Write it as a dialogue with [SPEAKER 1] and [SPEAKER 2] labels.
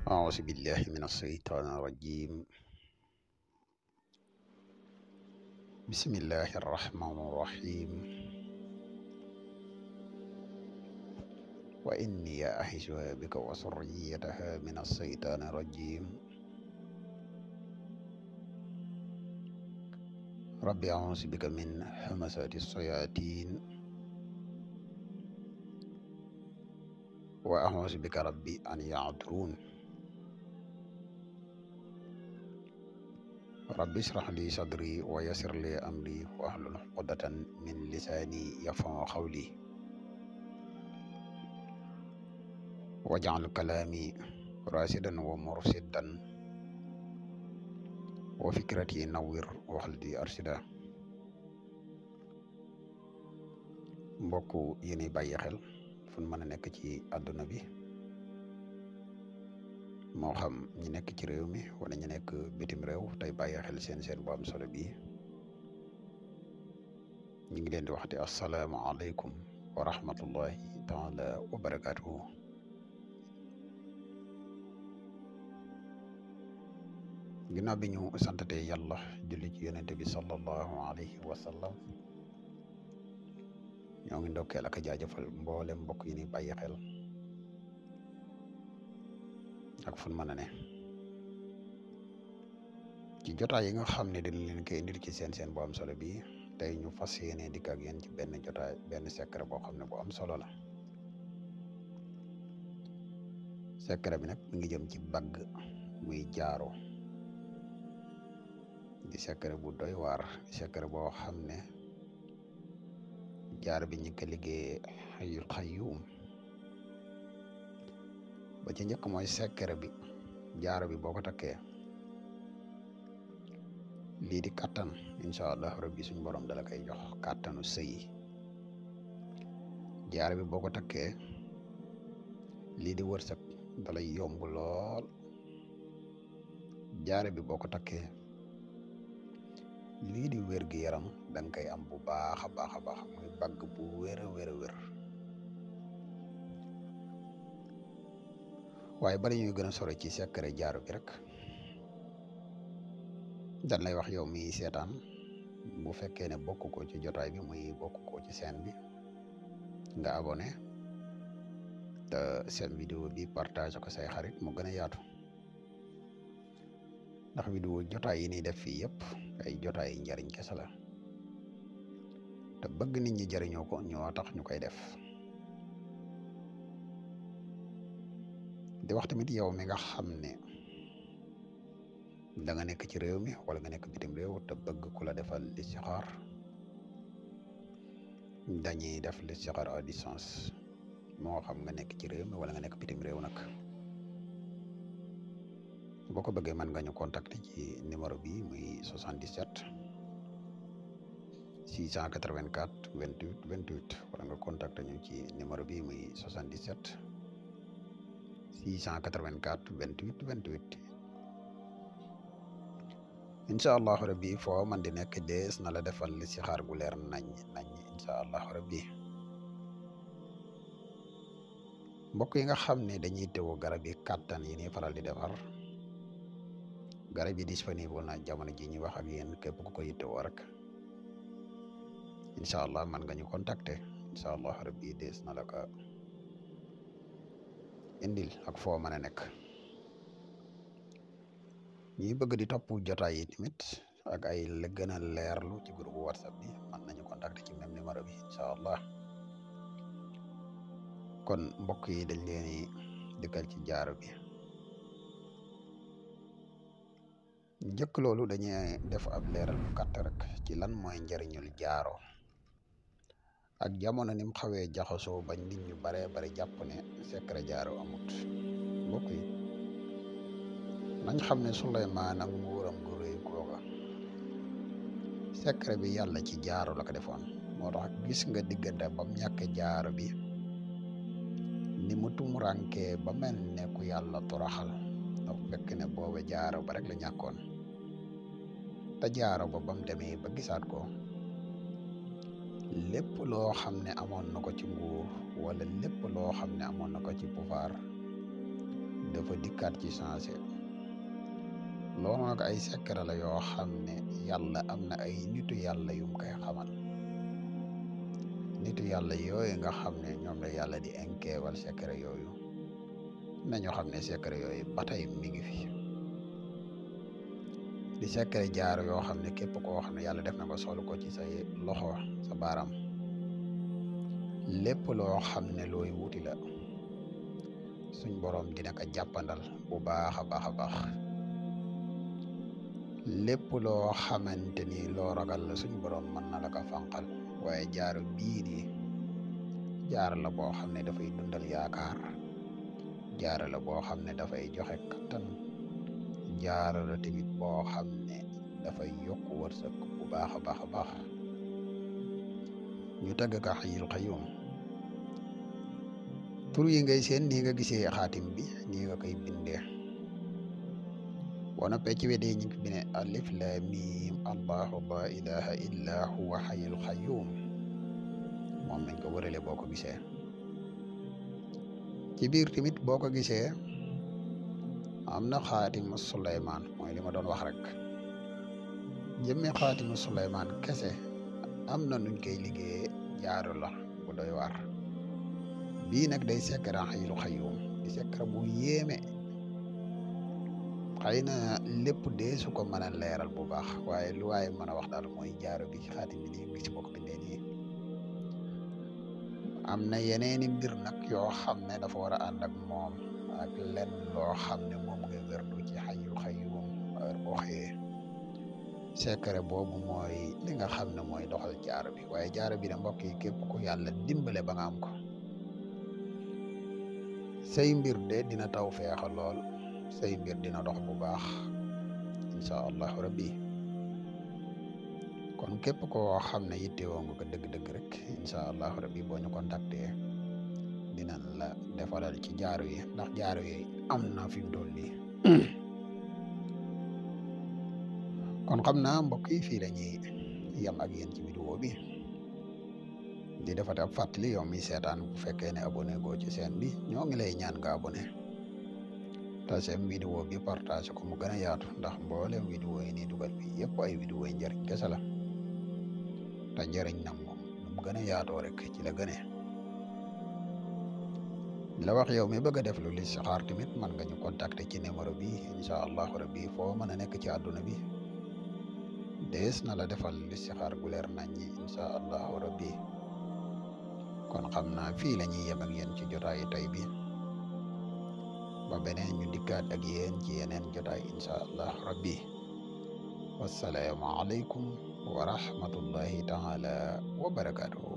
[SPEAKER 1] أعوذ بالله من الشيطان الرجيم. بسم الله الرحمن الرحيم. وإني أعيذها بك وذريتها من الشيطان الرجيم. ربي أعوذ بك من همزات الشياطين وأعوذ بك ربي أن يحضرون. ربي اشرح لي صدري ويسر لي أمري واحلل عقدة من لساني يفقهوا قولي واجعل كلامي راشدا ومرشدا وفكرتي نوّر وقلبي أرشدا. mbokk yi ñuy bàyyi xel fu ñu mën a nekk ci àdduna bi moo xam ñi nekk ci réew mi wala ñu nekk bitim réew tey bàyyi xel seen bu am solo bi ñu ngi leen di waxte assalaamu aleykum wa rahmatullahi taala wa barakatuhu. ginnaaw bi ñu santatee yàlla julli ci yonente bi sallallahu alayhi wa sallam ñoo ngi ndokkeel ak jaajëfal mboolem mbokk yi ni bàyyi xel ak fu mën a ne ci jotaay yi nga xam ne dañ leen koy indil ci seen bu am solo bi tey ñu fas yéene dikk ak yéen ci benn jotaay benn secret boo xam ne bu am solo la. secret bi nag mi ngi jëm ci bagg muy jaaro di secret bu doy waar secret boo xam ne jaar bi ñi ko liggéey Hayyul Qayyum ba ci njëkk mooy secret bi jaaro bi boo ko takkee lii di kattan incha allah rabbi suñ borom dala koy jox kattanu sëy. jaaro bi boo ko takkee lii di wërsëg dalay yomb lool. jaaro bi boo ko takkee lii di wér gi yaram danga koy am bu baax a baax a baax muy bagg bu wér a wér a wér. waaye bala ñuy gën a sore ci secret jaaro bi rek dañ lay wax yow mi seetaan bu fekkee ne bokk ko ci jotaay bi muy bokk ko ci chaîne bi nga abonné te seen vidéo bi partage ko say xarit mu gën a yaatu ndax vidéo jotaay yi ni def fii yëpp ay jotaay yi njariñ kese la te bëgg nit ñi jariñoo ko ñoo tax ñu koy def. di wax tamit yow mi nga xam ne da nga nekk ci réew mi wala nga nekk bitim réew te bëgg ku la defal listixaar dañuy def listixaar à distance moo xam nga nekk ci réew mi wala nga nekk bitim réew nag boo ko bëggee mën nga ñu contacter ci numéro bi muy 77 684 28 28 wala nga contacter ñu ci numéro bi muy 77 684 28 28 incha allahu rabbi foo man di nekk dees na la defal listixaar gu leer nañ incha allahu rabbi. mbokk yi nga xam ne dañuy teewoo garab yi kàttan yi ñuy faral di defar garab yi disponible na jamono ji ñu wax ak yéen képp ku ko yittewoo rek incha allah man nga ñu contacter incha allah rabbi dees na la ko indil ak foo mën a nekk. ñi bëgg di topp jotaay yi tamit ak ay la gën a leerlu ci groupe whatsapp bi man nañu contacter ci même numéro bi incha allah. kon mbokk yi dañ leen di dikkal ci jaaro bi. njëkk loolu dañuy def ab leeral bu gàtt rek ci lan mooy njëriñul jaaro ak jamono ni mu xawee jaxasoo bañ nit ñu baree bari jàpp ne secret jaaro amut. mbokk yi nañ xam ne Suleymaan ak nguuram gu rëy googa secret bi yàlla ci jaaro la ko defoon moo tax gis nga diggante bam ñàkk jaaro bi ni mu tumurankee ba mel ne ku yàlla toroxal dafa fekk ne booba jaaro ba rek la ñàkkoon te jaaro ba bam demee ba gisaat ko lépp loo xam ne amoon na ko ci nguur wala lépp loo xam ne amoon na ko ci pouvoir dafa dikkaat ci changé loolu nag ay secret la yoo xam ne yàlla am na ay nitu yàlla yum koy xamal nitu yàlla yooyu nga xam ne ñoom la yàlla di enkeewal secret yooyu nañu xam ne secret yooyu ba tey mi ngi fi di secret jaar yoo xam ne képp koo xam ne yàlla def na nga sol ko ci say loxo sa baaraam lépp loo xam ne looy wuti la suñ borom dina ko jàppandal bu baax a baax a baax lépp loo xamante ni loo ragal la suñ borom mën na la ko fanqal waaye jaar bii nii jaar la boo xam ne dafay dundal yaakaar jaar la boo xam ne dafay joxe kattan jaar la tamit boo xam ne dafay yokk wërsëg bu baax a baax a baax ñu tagg ka xayul xayum tur yi ngay seen nii nga gisee xaatim bi nii nga koy bindee boo noppee ci wedee ñu ngi fi bine alif lam mim allahu la ilaha illa huwa xayul xayum moom nañ ko wërale boo ko gisee ci biir tamit boo ko gisee am na xaatimu Suleymaan mooy li ma doon wax rek jëmmi xaatimu Suleymaan kese am na nuñ koy liggéeyee jaaru la bu doy waar bii nag day secret xayul xayum di secret bu yéeme xëy na lépp dee su ko mën a leeral bu baax waaye lu waaye mën a wax daal mooy jaaro bi xaatim bi nii ngi si bokk bindee nii am na yeneeni mbir nag yoo xam ne dafa war a ànd ak moom ak lenn loo xam ne moom nga wérdu ci xayul xayum heure boo xëyee secret boobu mooy li nga xam ne mooy doxal jaaro bi waaye jaaro bi ne mbokk yi képp ku yàlla dimbale ba nga am ko say mbir de dina taw feexa lool say mbir dina dox bu baax incha allahu rabbi kon képp koo xam ne yittewoo nga ko dëgg-dëgg rek incha allahu rabbi boo ñu contacté dinañ la defalal ci jaaro yi ndax jaaro yi am na fi mu toll nii kon xam naa mbokk yi fii la ñuy yem ak yéen ci vidéo bi di defate ab fàttali yow mi seetaan bu fekkee ne abonné goo ci chaîne bi ñoo ngi lay ñaan nga abonné te seen vidéo bi partage ko mu gën a yaatu ndax mboolem vidéo yi nii dugal bi yëpp ay vidéo yi njëriñ kese la te njëriñ nag moom nu mu gën a yaatoo rek ci la gënee la wax yow mi bëgg a def lu listixaar tamit man nga ñu contacter ci numéro bi incha allahu rabbi foo mën a nekk ci àdduna bi dees na la defal listixaar gu leer nañ ñi incha allahu rabbi kon xam naa fii la ñuy yem ak yéen ci jotaayu tey bi ba beneen ñu dikkaat ak yéen ci yeneen jotaay incha allah rabbi wassalaamu aleykum wa rahmatullahi taala wa barakatuhu